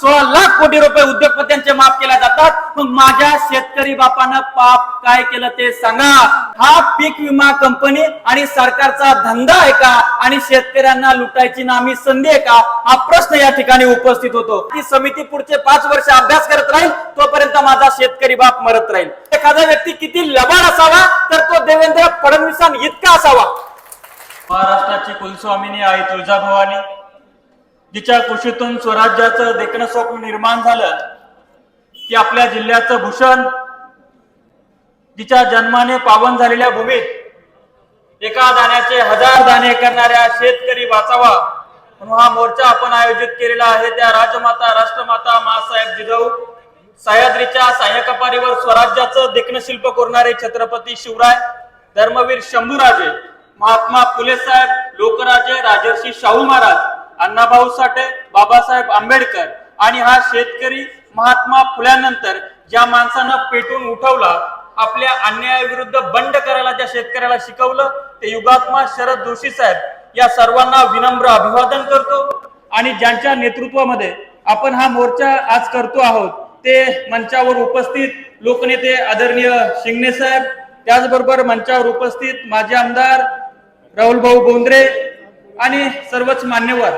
16 लाख कोटी रुपये उद्योगपत्यांचे माफ केल्या जातात। मग माझ्या शेतकरी बापानं पाप काय केलं ते सांगा। हा पीक विमा कंपनी आणि सरकारचा धंदा आहे का आणि शेतकऱ्यांना लुटायची नामी संधी आहे का, हा प्रश्न या ठिकाणी उपस्थित होतो। ती समिती पुढचे 5 वर्ष अभ्यास करत राहील तोपर्यंत माझा शेतकरी बाप मरत राहील। एखादा व्यक्ती किती लबाड असावा तर तो देवेंद्र फडणवीसां इतका असावा। महाराष्ट्राची कुलस्वामिनी आई तुळजाभवानी, जिच्या कुशीतून स्वराज्याचं देखणं स्वप्न निर्माण झालं, ती आपल्या जिल्ह्याचं भूषण, जिच्या जन्माने पावन झालेल्या भूमीत एका दाण्याचे 1000 दाणे करणाऱ्या शेतकरी वाचावा म्हणून हा मोर्चा आपण आयोजित केलेला आहे। त्या राजमाता राष्ट्रमाता मासाहेब जिजाऊ, सह्याद्रीच्या सह्याकपारीवर स्वराज्याचं देखणं शिल्प कोरणारे छत्रपती शिवराय, धर्मवीर शंभूराजे, महात्मा फुले साहेब, लोकराजे राजर्षी शाहू महाराज, अण्णाभाऊ साठे, बाबासाहेब आंबेडकर आणि हा शेतकरी महात्मा फुल्यानंतर ज्या माणसानं पेटून उठवला, आपल्या अन्यायाविरुद्ध बंड करायला ज्या शेतकऱ्याला शिकवलं, ते युगात्मा शरद जोशी साहेब, या सर्वांना विनम्र अभिवादन करतो। आणि ज्यांच्या नेतृत्वामध्ये आपण हा मोर्चा आज करतो आहोत ते मंचावर उपस्थित लोकनेते आदरणीय शिंगणे साहेब, त्याचबरोबर मंचावर उपस्थित माजी आमदार राहुल भाऊ बोंद्रे आणि सर्वच मान्यवर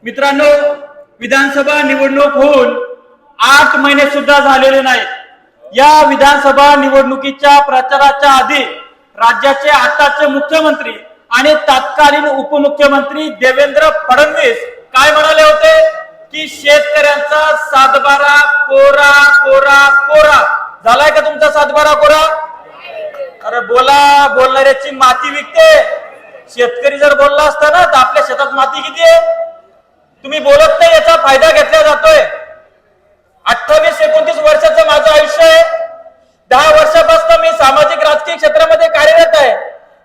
मित्रांनो, विधानसभा निवडणूक होऊन 8 महिने सुद्धा झालेले नाहीत। या विधानसभा निवडणुकीच्या प्रचाराच्या आधी राज्याचे आताचे मुख्यमंत्री आणि तत्कालीन उपमुख्यमंत्री देवेंद्र फडणवीस काय म्हणाले होते की शेतकऱ्यांचा 7/12 कोरा कोरा कोरा झालाय का तुमचा 7/12 कोरा? अरे बोला, बोलणाऱ्याची माती विकते। शेतकरी जर बोलला असता ना तर आपल्या शेतात माती किती आहे? तुम्ही बोलत नाही, याचा फायदा घेतला जातोय। 28-29 वर्षाचं माझं आयुष्य आहे। 10 वर्षापासून मी सामाजिक राजकीय क्षेत्रामध्ये कार्यरत आहे।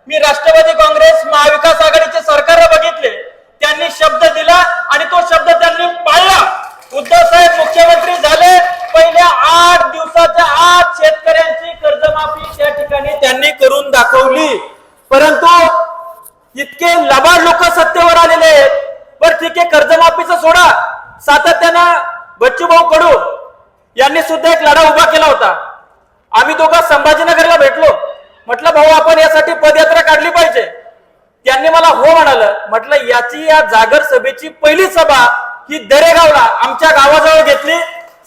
मी राष्ट्रवादी काँग्रेस महाविकास आघाडीचे सरकार बघितले, त्यांनी शब्द दिला आणि तो शब्द त्यांनी पाळला। उद्धव साहेब मुख्यमंत्री झाले, पहिल्या 8 दिवसाच्या आत शेतकऱ्यांची कर्जमाफी त्या ठिकाणी त्यांनी करून दाखवली। परंतु इतके लबाड लोक सत्तेवर आलेले आहेत। बरं ठीक आहे, कर्जमाफीचं सोडा, सातत्यानं बच्चूभाऊ कडू यांनी सुद्धा एक लढा उभा केला होता। आम्ही दोघं संभाजीनगरला भेटलो, म्हटलं भाऊ आपण यासाठी पदयात्रा काढली पाहिजे। त्यांनी मला हो म्हणालं। म्हटलं याची या जागर सभेची पहिली सभा ही दरेगावला आमच्या गावाजवळ घेतली,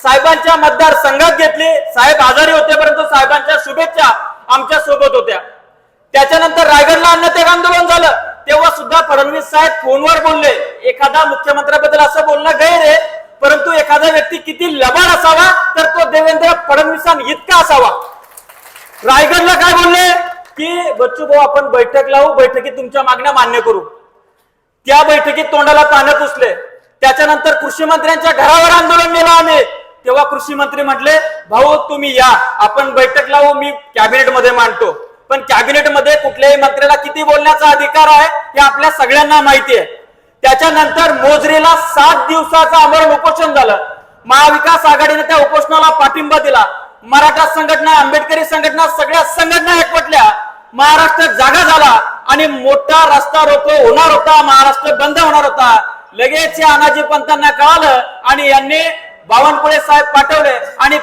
साहेबांच्या मतदारसंघात घेतली। साहेब आजारी होते परंतु साहेबांच्या शुभेच्छा आमच्या सोबत होत्या। त्याच्यानंतर रायगडला अन्नत्याग आंदोलन झालं, तेव्हा सुद्धा फडणवीस साहेब फोनवर बोलले। एखादा मुख्यमंत्र्याबद्दल असं बोलणं गैर आहे, परंतु एखादा व्यक्ती किती लबाड असावा तर तो देवेंद्र फडणवीसां इतका असावा। रायगडला काय बोलले की बच्चू भाऊ आपण बैठक लावू, बैठकीत तुमच्या मागण्या मान्य करू। त्या बैठकीत तोंडाला पानं पुसले। त्याच्यानंतर कृषी मंत्र्यांच्या घरावर आंदोलन नेलं आम्ही, तेव्हा कृषी मंत्री म्हटले भाऊ तुम्ही या, आपण बैठक लावू, मी कॅबिनेट मध्ये मांडतो। पण कॅबिनेट मध्ये कुठल्याही मंत्र्याला किती बोलण्याचा अधिकार आहे हे आपल्या सगळ्यांना माहिती आहे। त्याच्यानंतर मोजरीला 7 दिवसाचं आमरण उपोषण झालं। महाविकास आघाडीने त्या उपोषणाला पाठिंबा दिला। मराठा संघटना, आंबेडकरी संघटना, सगळ्या संघटना एकवटल्या। महाराष्ट्र जागा झाला आणि मोठा रस्ता रोको होणार होता, महाराष्ट्र बंद होणार होता। लगेच या अनाजी पंतांना कळालं आणि यांनी बावनकुळे साहेब पाठवले आणि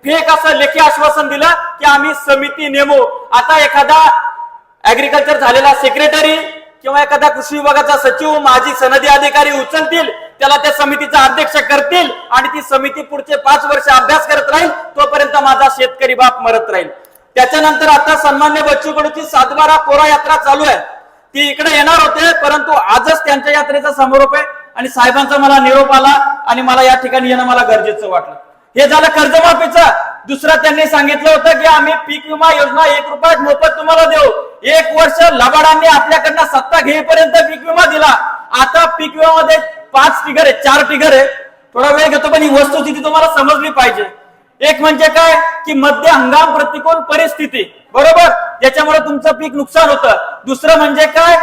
फेक असं लेखी आश्वासन दिलं की आम्ही समिती नेमू। आता एखादा ऍग्रीकल्चर झालेला सेक्रेटरी किंवा एखादा कृषी विभागाचा सचिव, माजी सनदी अधिकारी उचलतील, त्याला त्या समितीचा अध्यक्ष करतील आणि ती समिती पुढचे 5 वर्ष अभ्यास करत राहील तोपर्यंत माझा शेतकरी बाप मरत राहील। त्याच्यानंतर आता सन्मान्य बच्चू कडूची 7/12 कोरा यात्रा चालू आहे, ती इकडे येणार होते परंतु आजच त्यांच्या यात्रेचा समारोप आहे आणि साहेबांचा मला निरोप आला आणि मला या ठिकाणी येणं मला गरजेचं वाटलं। हे झालं कर्जमाफीचं। दुसरं त्यांनी सांगितलं होतं की आम्ही पीक विमा योजना 1 रुपयात मोफत तुम्हाला देऊ। 1 वर्ष लबाडांनी आपल्याकडनं सत्ता घेईपर्यंत पीक विमा दिला। आता पीक विम्यामध्ये 5 टिगर आहे, 4 टिगर आहे। थोडा वेळ घेतो पण ही वस्तुस्थिती तुम्हाला समजली पाहिजे। एक म्हणजे काय की मध्य हंगाम प्रतिकूल परिस्थिती, बरोबर, ज्याच्यामुळे तुमचं पीक नुकसान होतं। दुसरं म्हणजे काय,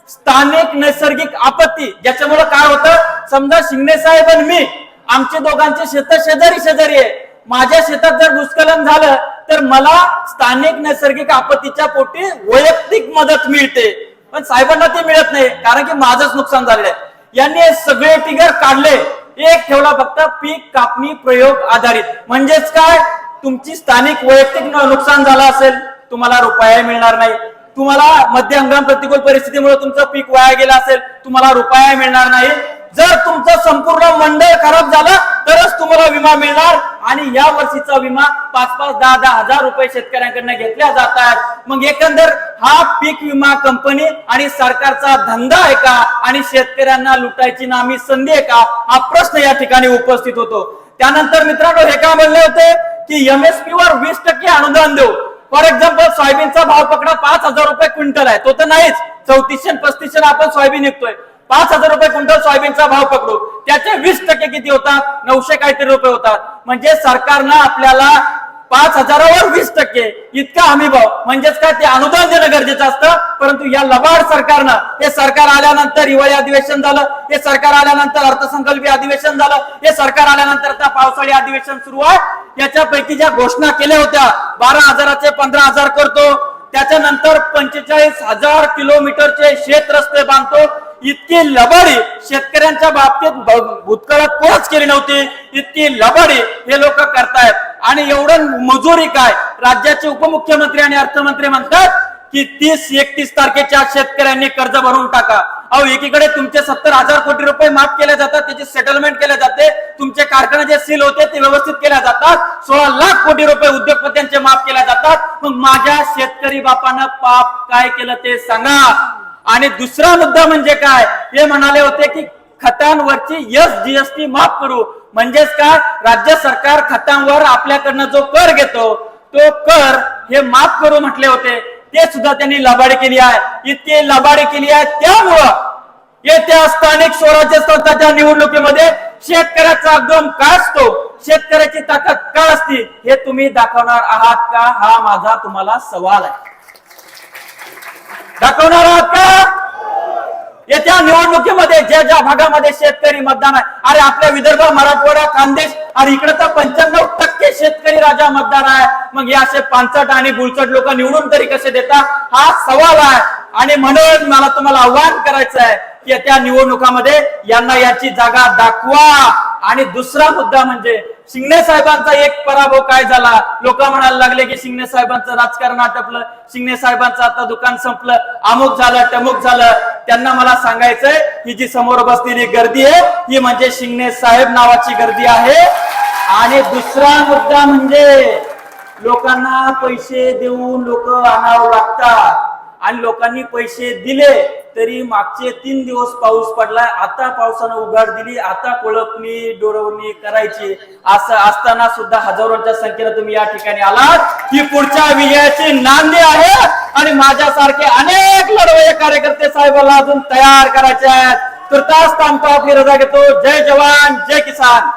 स्थानिक नैसर्गिक आपत्ती, ज्याच्यामुळे काय होतं, समजा शिंगणे साहेब आणि मी, आमचे दोघांचे शेत शेजारी आहे। माझ्या शेतात जर भूस्खलन झालं तर मला स्थानिक नैसर्गिक आपत्तीच्या पोटी वैयक्तिक मदत मिळते, पण साहेबांना ते मिळत नाही कारण की माझंच नुकसान झालेलं आहे। यांनी सगळे टिगर काढले एक ठेवला फक्त पीक कापणी प्रयोग आधारित. म्हणजेच काय, तुमची स्थानिक वैयक्तिक नुकसान झालं असेल, तुम्हाला रुपया मिळणार नाही. तुम्हाला मध्य हंगाम प्रतिकूल परिस्थितीमुळे तुमचं पीक वाया गेलं असेल, तुम्हाला रुपया मिळणार नाही. जर तुमचं संपूर्ण मंडळ खराब झालं तरच तुम्हाला विमा मिळणार. आणि या वर्षीचा विमा 5-5, 10-10 हजार रुपये शेतकऱ्यांकडून घेतल्या जातात. मग एकंदर हा पीक विमा कंपनी आणि सरकारचा धंदा आहे का, आणि शेतकऱ्यांना लुटायची नामी संधी आहे का, हा प्रश्न या ठिकाणी उपस्थित होतो. त्यानंतर मित्रांनो, हे का म्हणले होते की MSP वर 20% अनुदान देऊ. फॉर एक्झाम्पल, सोयाबीनचा भाव पकडा 5,000 रुपये क्विंटल आहे, तो तर नाहीच, 3400-3500 आपण सोयाबीन विकतोय. 5,000 रुपये क्विंटल सोयाबीनचा भाव पकडू, त्याचे 20% किती होतात, 900 काहीतरी रुपये होतात. म्हणजे सरकारनं आपल्याला 5,000वर 20% इतका हमी भाव, म्हणजेच काय, ते अनुदान देणं गरजेचं असतं. परंतु या लबाड सरकारनं, हे सरकार आल्यानंतर हिवाळी अधिवेशन झालं, हे सरकार आल्यानंतर अर्थसंकल्पीय अधिवेशन झालं, हे सरकार आल्यानंतर आता पावसाळी अधिवेशन सुरू आहे, याच्यापैकी ज्या घोषणा केल्या होत्या, 12,000चे 15,000 करतो, त्याच्यानंतर 45,000 किलोमीटरचे शेत रस्ते बांधतो, इतकी लबाडी शेतकऱ्यांच्या बाबतीत भूतकाळात कोणच केली नव्हती. इतकी लबाडी हे लोक करतायत. आणि एवढं मजुरी काय, राज्याचे उपमुख्यमंत्री आणि अर्थमंत्री म्हणतात की 30-31 तारखेच्या शेतकऱ्यांनी कर्ज भरून टाका. अहो, एकीकडे तुमचे 70,000 कोटी रुपये माफ केले जातात, त्याची सेटलमेंट केले जाते, तुमचे कारखाने जे सील होते ते व्यवस्थित केल्या जातात, 16 लाख कोटी रुपये उद्योगपत्यांचे माफ केले जातात. मग माझ्या शेतकरी बापानं पाप काय केलं ते सांगा. आणि दुसरा मुद्दा म्हणजे काय, हे म्हणाले होते की खतांवरची GST माफ करू. म्हणजेच काय, राज्य सरकार खतांवर आपल्याकडनं जो कर घेतो तो कर हे माफ करू म्हटले होते, ते सुद्धा त्यांनी लबाडी केली आहे. इतकी लबाडी केली आहे, त्यामुळं येत्या स्थानिक स्वराज्य संस्थांच्या निवडणुकीमध्ये शेतकऱ्याचा दम काय असतो, शेतकऱ्याची ताकद काय असते, हे तुम्ही दाखवणार आहात का, हा माझा तुम्हाला सवाल आहे. दाखवणार आहात का? येत्या निवडणुकीमध्ये ज्या भागामध्ये शेतकरी मतदान आहे, अरे आपल्या विदर्भ, मराठवाडा, खानदेश, अरे इकडे तर 95% शेतकरी राजा मतदार आहे. मग हे असे पानचट आणि गुळचट लोक निवडून तरी कसे देता, हा सवाल आहे. आणि म्हणून मला तुम्हाला आव्हान करायचं आहे की येत्या निवडणुकामध्ये यांना याची जागा दाखवा. आणि दुसरा मुद्दा म्हणजे शिंगणे साहेबांचा एक पराभव काय झाला, लोक म्हणायला लागले की शिंगणे साहेबांचं राजकारण आटपलं, शिंगणे साहेबांचं आता दुकान संपलं, अमुक झालं, टमुक झालं. त्यांना मला सांगायचंय, ही जी समोर बसलेली गर्दी आहे ही म्हणजे शिंगणे साहेब नावाची गर्दी आहे. आणि दुसरा मुद्दा म्हणजे लोकांना पैसे देऊन लोक आणावं लागतात, आणि लोकांनी पैसे दिले तरी मागचे 3 दिवस पाऊस पडलाय, आता पावसानं उघाड दिली, आता कोळपणी डोरवणी करायची. असं असताना सुद्धा हजारोंच्या संख्येने तुम्ही या ठिकाणी आलात, ही पुढच्या विजयाची नांदी आहे. आणि माझ्यासारखे अनेक लढवय्ये कार्यकर्ते साहेबांना अजून तयार करायचे आहेत. तुर्तास थांबतो, आपली रजा घेतो. जय जवान, जय किसान.